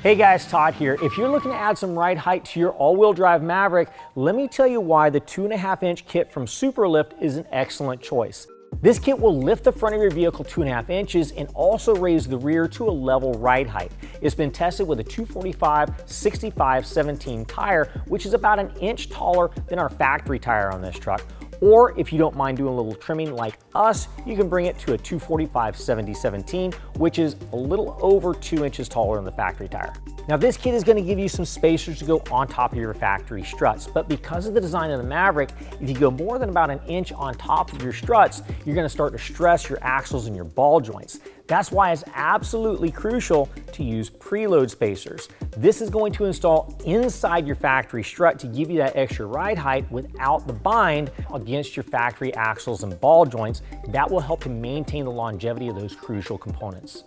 Hey guys, Todd here. If you're looking to add some ride height to your all-wheel drive Maverick, let me tell you why the 2.5-inch kit from Superlift is an excellent choice. This kit will lift the front of your vehicle 2.5 inches and also raise the rear to a level ride height. It's been tested with a 245/65/17 tire, which is about an inch taller than our factory tire on this truck. Or if you don't mind doing a little trimming like us, you can bring it to a 245/70/17, which is a little over 2 inches taller than the factory tire. Now this kit is going to give you some spacers to go on top of your factory struts, but because of the design of the Maverick, if you go more than about an inch on top of your struts, you're going to start to stress your axles and your ball joints. That's why it's absolutely crucial to use preload spacers. This is going to install inside your factory strut to give you that extra ride height without the bind against your factory axles and ball joints. That will help to maintain the longevity of those crucial components.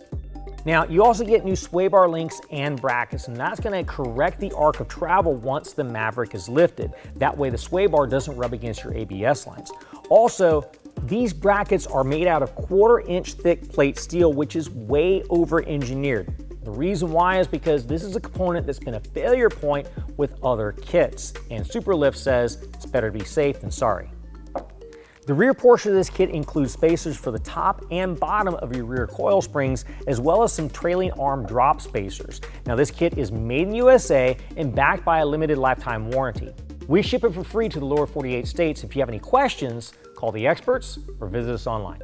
Now, you also get new sway bar links and brackets, and that's going to correct the arc of travel once the Maverick is lifted. That way the sway bar doesn't rub against your ABS lines. Also, these brackets are made out of 1/4-inch thick plate steel, which is way over-engineered. The reason why is because this is a component that's been a failure point with other kits, and Superlift says it's better to be safe than sorry. The rear portion of this kit includes spacers for the top and bottom of your rear coil springs, as well as some trailing arm drop spacers. Now this kit is made in the USA and backed by a limited lifetime warranty. We ship it for free to the lower 48 states. If you have any questions, call the experts or visit us online.